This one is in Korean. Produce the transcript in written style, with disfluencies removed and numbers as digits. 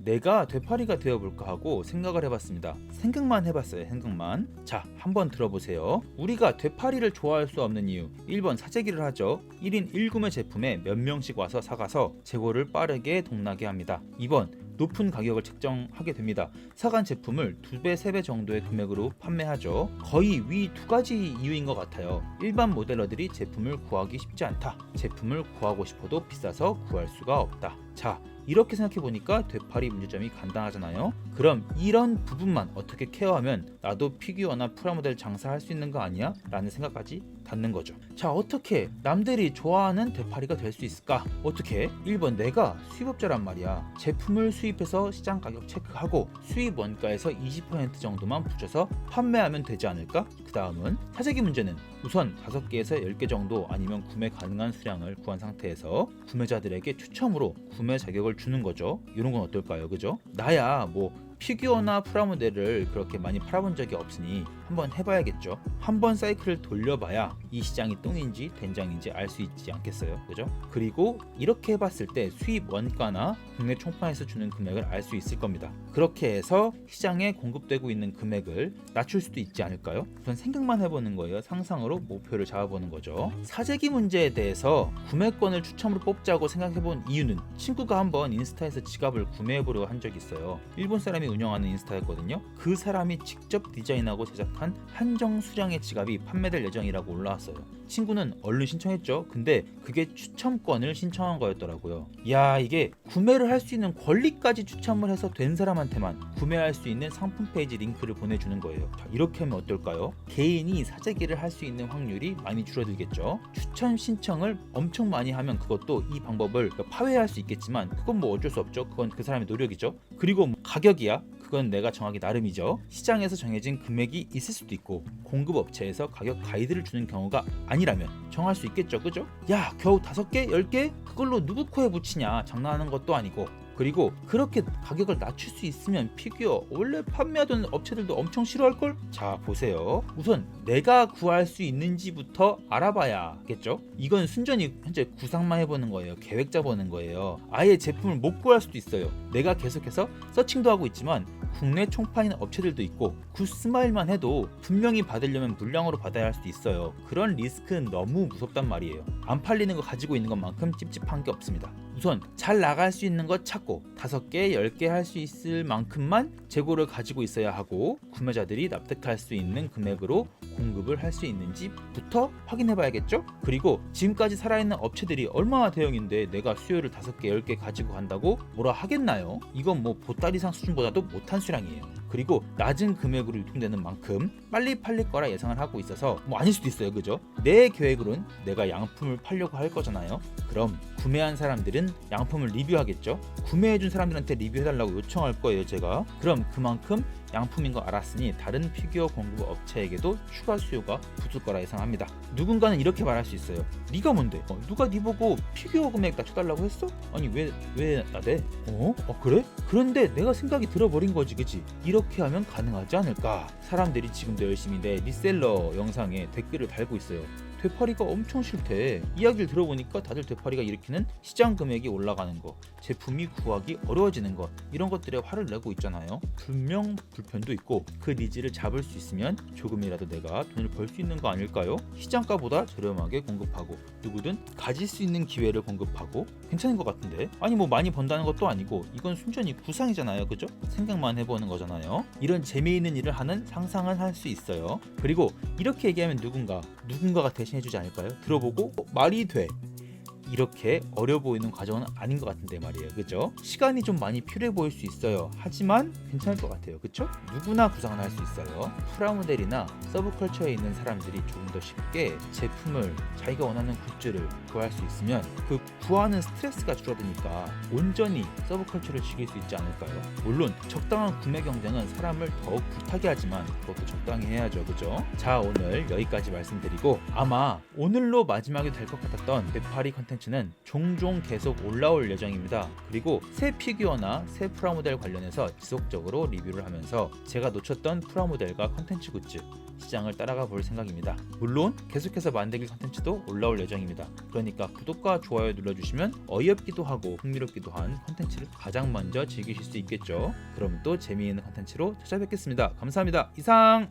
내가 되팔이가 되어볼까 하고 생각을 해봤습니다. 생각만 해봤어요. 생각만. 자, 한번 들어보세요. 우리가 되팔이를 좋아할 수 없는 이유. 1번 사재기를 하죠. 1인 1구매 제품에 몇 명씩 와서 사가서 재고를 빠르게 동나게 합니다. 2번 높은 가격을 책정하게 됩니다. 사간 제품을 2배, 3배 정도의 금액으로 판매하죠. 거의 위 두 가지 이유인 것 같아요. 일반 모델러들이 제품을 구하기 쉽지 않다. 제품을 구하고 싶어도 비싸서 구할 수가 없다. 자, 이렇게 생각해보니까 되팔이 문제점이 간단하잖아요. 그럼 이런 부분만 어떻게 케어하면 나도 피규어나 프라모델 장사할 수 있는 거 아니야? 라는 생각까지 닿는 거죠. 자, 어떻게 남들이 좋아하는 되팔이가 될 수 있을까? 어떻게? 1번 내가 수입업자란 말이야. 제품을 수입해서 시장 가격 체크하고 수입 원가에서 20% 정도만 붙여서 판매하면 되지 않을까? 그 다음은 사재기 문제는 우선 5개에서 10개 정도 아니면 구매 가능한 수량을 구한 상태에서 구매자들에게 추첨으로 구매 자격을 주는 거죠. 이런 건 어떨까요? 그죠? 나야 뭐 피규어나 프라모델을 그렇게 많이 팔아본 적이 없으니 한번 해봐야겠죠. 한번 사이클을 돌려봐야 이 시장이 똥인지 된장인지 알 수 있지 않겠어요? 그죠? 그리고 이렇게 해봤을 때 수입 원가나 국내 총판에서 주는 금액을 알 수 있을 겁니다. 그렇게 해서 시장에 공급되고 있는 금액을 낮출 수도 있지 않을까요? 우선 생각만 해보는 거예요. 상상으로 목표를 잡아보는 거죠. 사재기 문제에 대해서 구매권을 추첨으로 뽑자고 생각해본 이유는 친구가 한번 인스타에서 지갑을 구매해보려고 한 적이 있어요. 일본 사람이 운영하는 인스타였거든요. 그 사람이 직접 디자인하고 제작한 한정 수량의 지갑이 판매될 예정이라고 올라왔어요. 친구는 얼른 신청했죠. 근데 그게 추첨권을 신청한 거였더라고요. 야, 이게 구매를 할 수 있는 권리까지 추첨을 해서 된 사람한테만 구매할 수 있는 상품 페이지 링크를 보내주는 거예요. 자, 이렇게 하면 어떨까요? 개인이 사재기를 할 수 있는 확률이 많이 줄어들겠죠. 추천 신청을 엄청 많이 하면 그것도 이 방법을 파회할 수 있겠지만 그건 뭐 어쩔 수 없죠. 그건 그 사람의 노력이죠. 그리고 가격이야. 그건 내가 정하기 나름이죠. 시장에서 정해진 금액이 있을 수도 있고 공급업체에서 가격 가이드를 주는 경우가 아니라면 정할 수 있겠죠. 그죠? 야, 겨우 5개? 10개? 그걸로 누구 코에 붙이냐. 장난하는 것도 아니고. 그리고 그렇게 가격을 낮출 수 있으면 피규어 원래 판매하던 업체들도 엄청 싫어할걸? 자, 보세요. 우선 내가 구할 수 있는지부터 알아봐야겠죠? 이건 순전히 현재 구상만 해보는 거예요. 계획 짜보는 거예요. 아예 제품을 못 구할 수도 있어요. 내가 계속해서 서칭도 하고 있지만 국내 총판인 업체들도 있고 굿스마일만 해도 분명히 받으려면 물량으로 받아야 할 수도 있어요. 그런 리스크는 너무 무섭단 말이에요. 안 팔리는 거 가지고 있는 것만큼 찝찝한 게 없습니다. 우선 잘 나갈 수 있는 거 찾고 5개, 10개 할 수 있을 만큼만 재고를 가지고 있어야 하고 구매자들이 납득할 수 있는 금액으로 공급을 할 수 있는지부터 확인해 봐야겠죠? 그리고 지금까지 살아있는 업체들이 얼마나 대형인데 내가 수요를 5개, 10개 가지고 간다고 뭐라 하겠나요? 이건 뭐 보따리상 수준보다도 못한 수량이에요. 그리고 낮은 금액으로 유통되는 만큼 빨리 팔릴 거라 예상을 하고 있어서 뭐 아닐 수도 있어요. 그죠? 내 계획으로는 내가 양품을 팔려고 할 거잖아요. 그럼 구매한 사람들은 양품을 리뷰하겠죠? 구매해준 사람들한테 리뷰해달라고 요청할 거예요. 제가. 그럼 그만큼 양품인 거 알았으니 다른 피규어 공급 업체에게도 추가 수요가 붙을 거라 예상합니다. 누군가는 이렇게 말할 수 있어요. 네가 뭔데? 누가 네 보고 피규어 금액 낮춰달라고 했어? 아니 왜 나대? 그래? 그런데 내가 생각이 들어버린 거지, 그치? 이렇게 하면 가능하지 않을까? 사람들이 지금도 열심히 내 리셀러 영상에 댓글을 달고 있어요. 되팔이가 엄청 싫대. 이야기를 들어보니까 다들 되팔이가 일으키는 시장 금액이 올라가는 거, 제품이 구하기 어려워지는 것, 이런 것들에 화를 내고 있잖아요. 분명 불편도 있고 그 니즈를 잡을 수 있으면 조금이라도 내가 돈을 벌 수 있는 거 아닐까요? 시장가보다 저렴하게 공급하고 누구든 가질 수 있는 기회를 공급하고 괜찮은 것 같은데? 아니 뭐 많이 번다는 것도 아니고 이건 순전히 구상이잖아요. 그죠? 생각만 해보는 거잖아요. 이런 재미있는 일을 하는 상상은 할 수 있어요. 그리고 이렇게 얘기하면 누군가가 대신해주지 않을까요? 들어보고 말이 돼. 이렇게 어려 보이는 과정은 아닌 것 같은데 말이에요. 그죠? 시간이 좀 많이 필요해 보일 수 있어요. 하지만 괜찮을 것 같아요. 그쵸? 누구나 구상을 할 수 있어요. 프라모델이나 서브컬처에 있는 사람들이 조금 더 쉽게 제품을 자기가 원하는 굿즈를 구할 수 있으면 그 구하는 스트레스가 줄어드니까 온전히 서브컬처를 즐길 수 있지 않을까요? 물론 적당한 구매 경쟁은 사람을 더욱 불타게 하지만 그것도 적당히 해야죠. 그죠? 자, 오늘 여기까지 말씀드리고 아마 오늘로 마지막이 될 것 같았던 되팔이 컨텐츠 컨텐츠는 종종 계속 올라올 예정입니다. 그리고 새 피규어나 새 프라모델 관련해서 지속적으로 리뷰를 하면서 제가 놓쳤던 프라모델과 컨텐츠 굿즈 시장을 따라가 볼 생각입니다. 물론 계속해서 만들기 컨텐츠도 올라올 예정입니다. 그러니까 구독과 좋아요 눌러주시면 어이없기도 하고 흥미롭기도 한 컨텐츠를 가장 먼저 즐기실 수 있겠죠. 그럼 또 재미있는 컨텐츠로 찾아뵙겠습니다. 감사합니다. 이상!